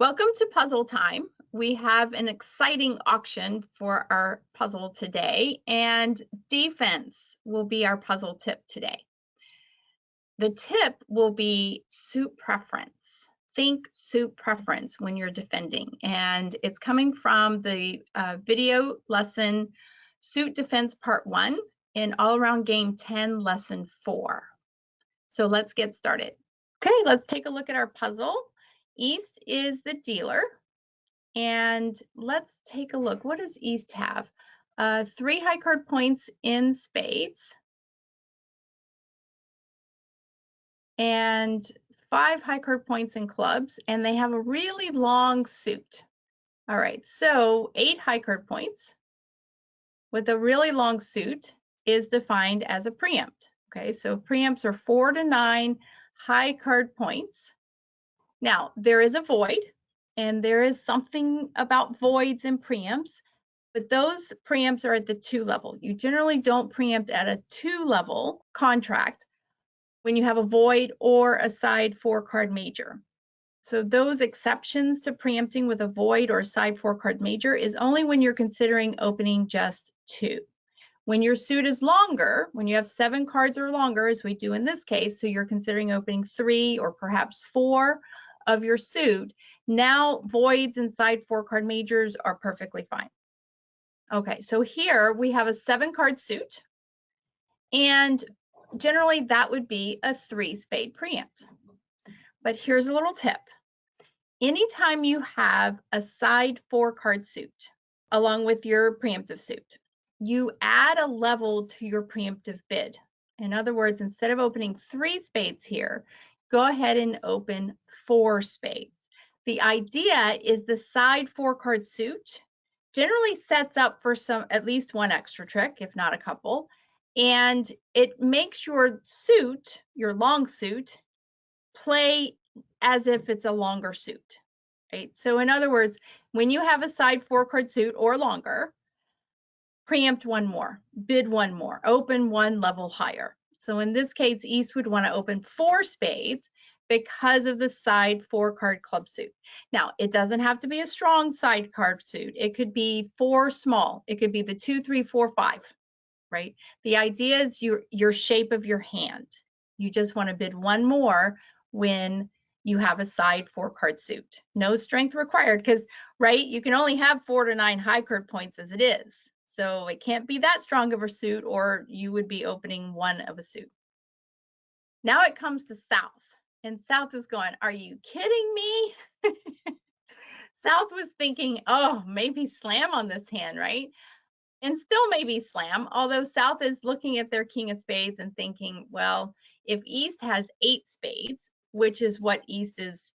Welcome to puzzle time. We have an exciting auction for our puzzle today, and defense will be our puzzle tip today. The tip will be suit preference. Think suit preference when you're defending, and it's coming from the video lesson Suit Defense Part 1 in All Around Game 10, Lesson 4. So let's get started. Okay, let's take a look at our puzzle. East is the dealer. And let's take a look. What does East have? 3 high card points in spades and 5 high card points in clubs, and they have a really long suit. All right, so 8 high card points with a really long suit is defined as a preempt. Okay, so preempts are 4 to 9 high card points. Now, there is a void, and there is something about voids and preempts. But those preempts are at the 2 level. You generally don't preempt at a 2 level contract when you have a void or a side 4 card major. So those exceptions to preempting with a void or side 4 card major is only when you're considering opening just 2. When your suit is longer, when you have 7 cards or longer, as we do in this case, so you're considering opening 3 or perhaps 4 of your suit, now voids and side 4 card majors are perfectly fine. Okay, so here we have a 7 card suit, and generally that would be a 3 spade preempt. But here's a little tip. Anytime you have a side 4 card suit along with your preemptive suit, you add a level to your preemptive bid. In other words, instead of opening 3 spades here, go ahead and open 4 spades. The idea is the side 4 card suit generally sets up for at least one extra trick, if not a couple, and it makes your suit, your long suit, play as if it's a longer suit, right? So in other words, when you have a side 4 card suit or longer, preempt one more, bid one more, open one level higher. So in this case, East would want to open 4 spades because of the side 4 card club suit. Now, it doesn't have to be a strong side card suit. It could be 4 small. It could be the 2, 3, 4, 5, right? The idea is your shape of your hand. You just want to bid one more when you have a side 4 card suit. No strength required because, right, you can only have 4 to 9 high card points as it is. So it can't be that strong of a suit, or you would be opening one of a suit. Now it comes to South, and South is going, are you kidding me? South was thinking, oh, maybe slam on this hand, right? And still maybe slam, although South is looking at their king of spades and thinking, well, if East has 8 spades, which is what East is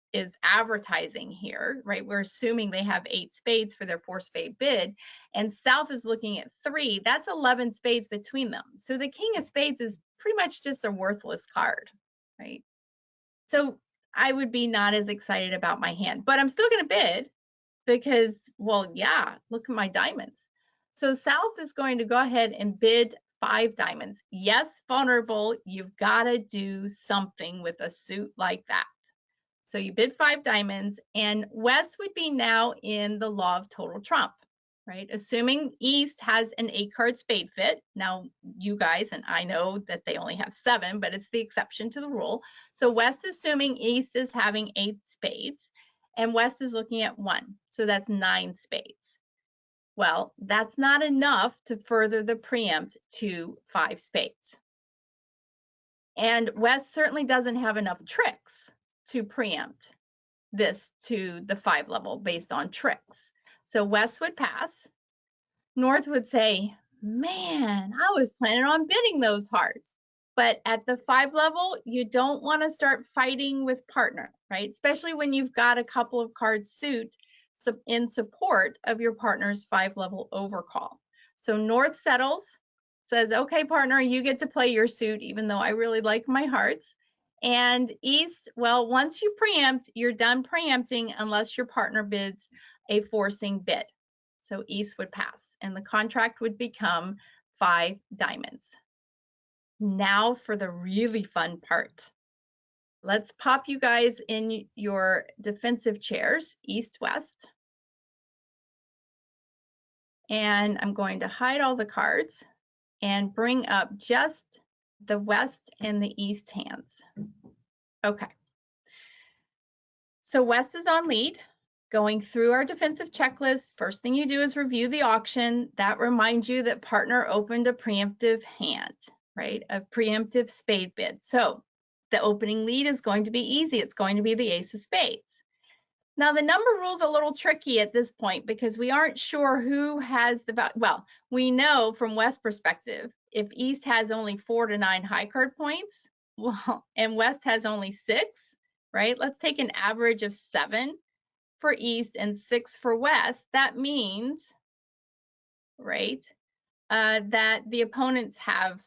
advertising here, right? We're assuming they have 8 spades for their 4 spade bid, and South is looking at 3, that's 11 spades between them. So the king of spades is pretty much just a worthless card, right? So I would be not as excited about my hand, but I'm still going to bid because, well, yeah, look at my diamonds. So South is going to go ahead and bid 5 diamonds. Yes, vulnerable, you've got to do something with a suit like that. So you bid 5 diamonds, and West would be now in the law of total trump, right? Assuming East has an 8 card spade fit. Now, you guys, and I know that they only have 7, but it's the exception to the rule. So West assuming East is having 8 spades, and West is looking at 1. So that's 9 spades. Well, that's not enough to further the preempt to 5 spades. And West certainly doesn't have enough tricks to preempt this to the 5 level based on tricks. So West would pass. North would say, man, I was planning on bidding those hearts. But at the 5 level, you don't want to start fighting with partner, right? Especially when you've got a couple of cards suit in support of your partner's 5 level overcall. So North settles, says, okay, partner, you get to play your suit, even though I really like my hearts. And East, well, once you preempt, you're done preempting unless your partner bids a forcing bid. So East would pass, and the contract would become 5 diamonds. Now for the really fun part. Let's pop you guys in your defensive chairs, east-west. And I'm going to hide all the cards and bring up just the west and the east hands. Okay. So west is on lead. Going through our defensive checklist, first thing you do is review the auction. That reminds you that partner opened a preemptive hand, right? A preemptive spade bid. So the opening lead is going to be easy. It's going to be the ace of spades. Now the number rule is a little tricky at this point because we aren't sure who has the, well, we know from West perspective, if East has only 4 to 9 high card points, well, and West has only 6, right? Let's take an average of 7 for East and 6 for West. That means, right, that the opponents have,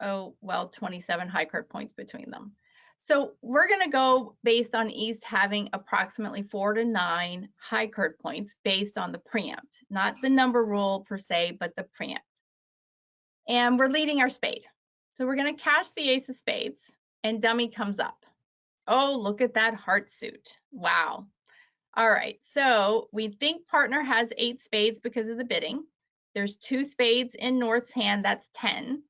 27 high card points between them. So we're going to go based on East having approximately 4 to 9 high card points based on the preempt, not the number rule per se, but the preempt. And we're leading our spade. So we're going to cash the ace of spades and dummy comes up. Oh, look at that heart suit. Wow. All right, so we think partner has 8 spades because of the bidding. There's 2 spades in North's hand, that's 10.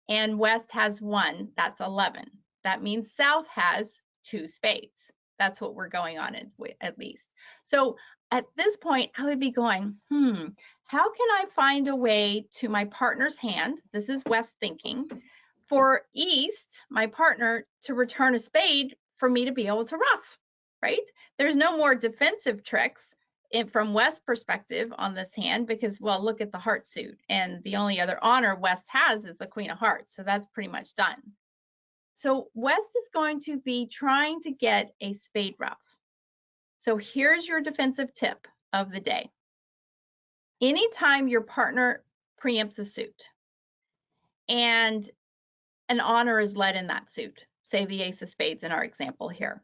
And West has 1, that's 11. That means South has 2 spades. That's what we're going on at least. So at this point, I would be going, how can I find a way to my partner's hand? This is West thinking. For East, my partner, to return a spade for me to be able to ruff, right? There's no more defensive tricks from West's perspective on this hand because, well, look at the heart suit. And the only other honor West has is the Queen of Hearts. So that's pretty much done. So West is going to be trying to get a spade ruff. So here's your defensive tip of the day. Anytime your partner preempts a suit and an honor is led in that suit, say the ace of spades in our example here,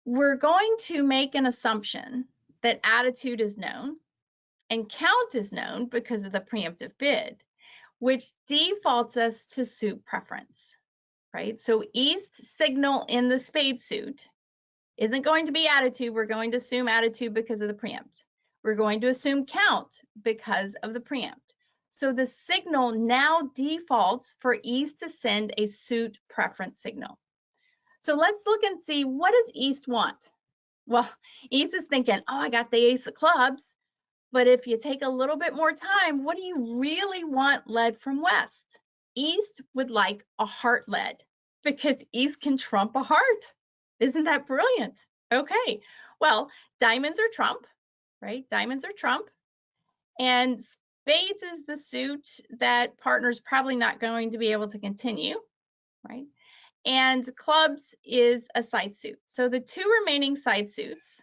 we're going to make an assumption that attitude is known and count is known because of the preemptive bid, which defaults us to suit preference, right? So East signal in the spade suit isn't going to be attitude. We're going to assume attitude because of the preempt. We're going to assume count because of the preempt. So the signal now defaults for East to send a suit preference signal. So let's look and see, what does East want? Well, East is thinking, oh, I got the ace of clubs. But if you take a little bit more time, what do you really want led from West? East would like a heart led because East can trump a heart. Isn't that brilliant? Okay, well, diamonds are trump, right? Diamonds are trump. And spades is the suit that partner's probably not going to be able to continue, right? And clubs is a side suit. So the 2 remaining side suits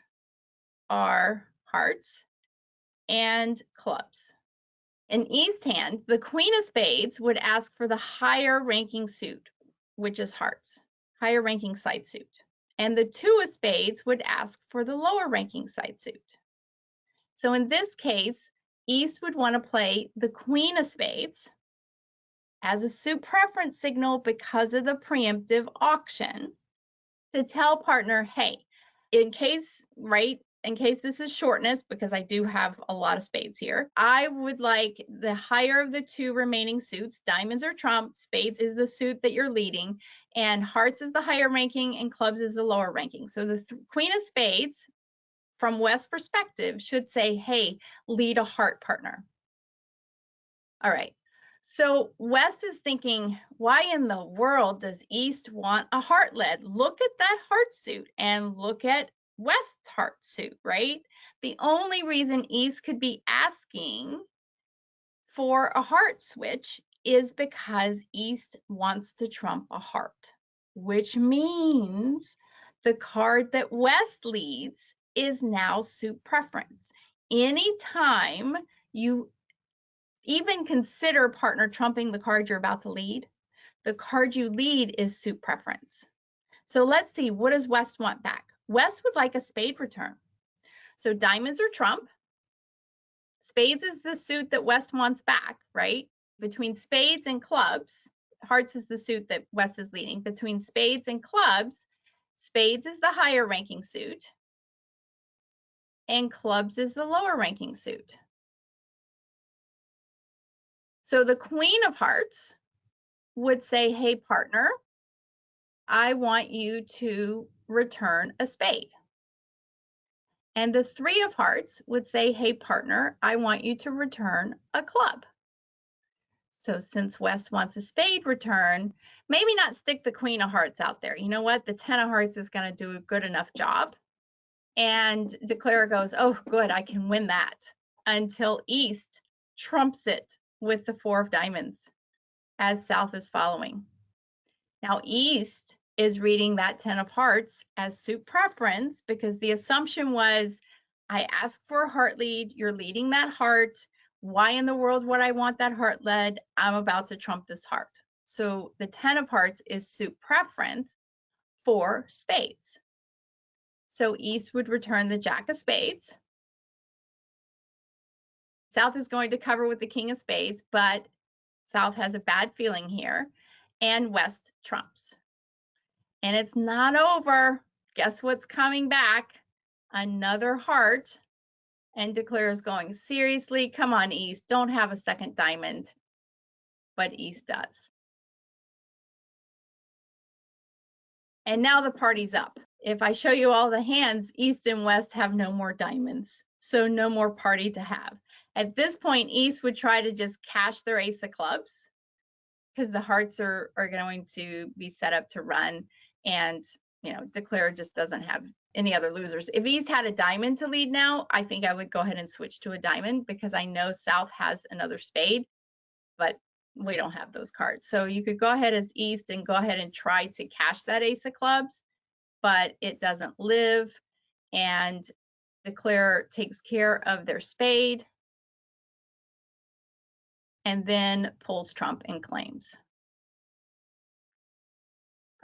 are hearts and clubs. In East hand, the Queen of Spades would ask for the higher ranking suit, which is hearts, higher ranking side suit. And the 2 of Spades would ask for the lower ranking side suit. So in this case, East would want to play the Queen of Spades as a suit preference signal because of the preemptive auction to tell partner, hey, in case, right, in case this is shortness, because I do have a lot of spades here, I would like the higher of the 2 remaining suits. Diamonds are trump, spades is the suit that you're leading, and hearts is the higher ranking, and clubs is the lower ranking. So the Queen of Spades, from West's perspective, should say, hey, lead a heart, partner. All right. So West is thinking, why in the world does East want a heart lead? Look at that heart suit and look at West's heart suit, right? The only reason East could be asking for a heart switch is because East wants to trump a heart, which means the card that West leads is now suit preference. Anytime you even consider partner trumping the card you're about to lead, the card you lead is suit preference. So let's see, what does West want back? West would like a spade return. So diamonds are trump. Spades is the suit that West wants back, right? Between spades and clubs, hearts is the suit that West is leading. Between spades and clubs, spades is the higher ranking suit, and clubs is the lower ranking suit. So the queen of hearts would say, hey, partner, I want you to return a spade. And the three of hearts would say, hey, partner, I want you to return a club. So since West wants a spade return, maybe not stick the queen of hearts out there. You know what? The 10 of hearts is going to do a good enough job. And Declare goes, oh, good, I can win that, until East trumps it with the 4 of diamonds as South is following. Now East is reading that 10 of hearts as suit preference, because the assumption was, I asked for a heart lead, you're leading that heart. Why in the world would I want that heart led? I'm about to trump this heart. So the 10 of hearts is suit preference for spades. So East would return the Jack of spades. South is going to cover with the King of spades, but South has a bad feeling here, and West trumps. And it's not over. Guess what's coming back? Another heart. And Declare is going, seriously, come on, East, don't have a second diamond. But East does. And now the party's up. If I show you all the hands, East and West have no more diamonds, so no more party to have. At this point, East would try to just cash their ace of clubs, because the hearts are going to be set up to run, and Declare just doesn't have any other losers. If East had a diamond to lead now, I think I would go ahead and switch to a diamond, because I know South has another spade, but we don't have those cards. So you could go ahead as East and go ahead and try to cash that ace of clubs, but it doesn't live, and Declare takes care of their spade and then pulls trump and claims.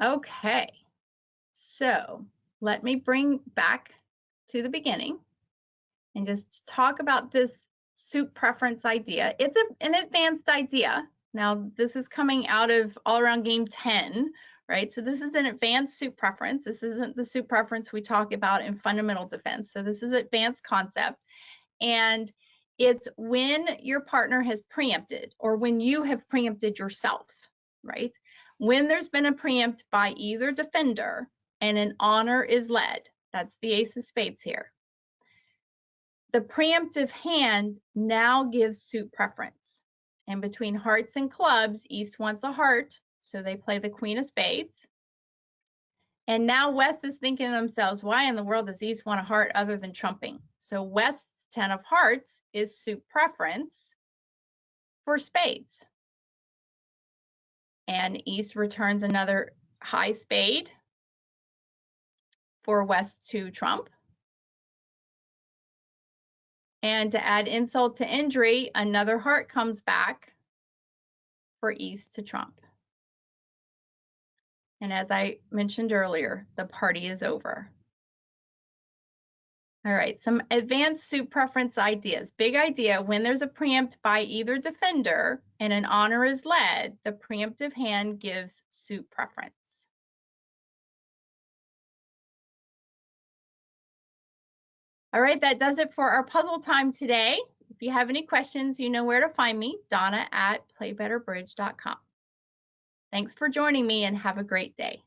Okay, so let me bring back to the beginning and just talk about this suit preference idea. It's an advanced idea. Now, this is coming out of All Around Game 10, right? So this is an advanced suit preference. This isn't the suit preference we talk about in fundamental defense. So this is advanced concept. And it's when your partner has preempted, or when you have preempted yourself, right? When there's been a preempt by either defender and an honor is led, that's the ace of spades here. The preemptive hand now gives suit preference. And between hearts and clubs, East wants a heart, so they play the queen of spades. And now West is thinking to themselves, why in the world does East want a heart other than trumping? So West's 10 of hearts is suit preference for spades. And East returns another high spade for West to trump. And to add insult to injury, another heart comes back for East to trump. And as I mentioned earlier, the party is over. All right, some advanced suit preference ideas. Big idea, when there's a preempt by either defender and an honor is led, the preemptive hand gives suit preference. All right, that does it for our puzzle time today. If you have any questions, you know where to find me, Donna@playbetterbridge.com. Thanks for joining me and have a great day.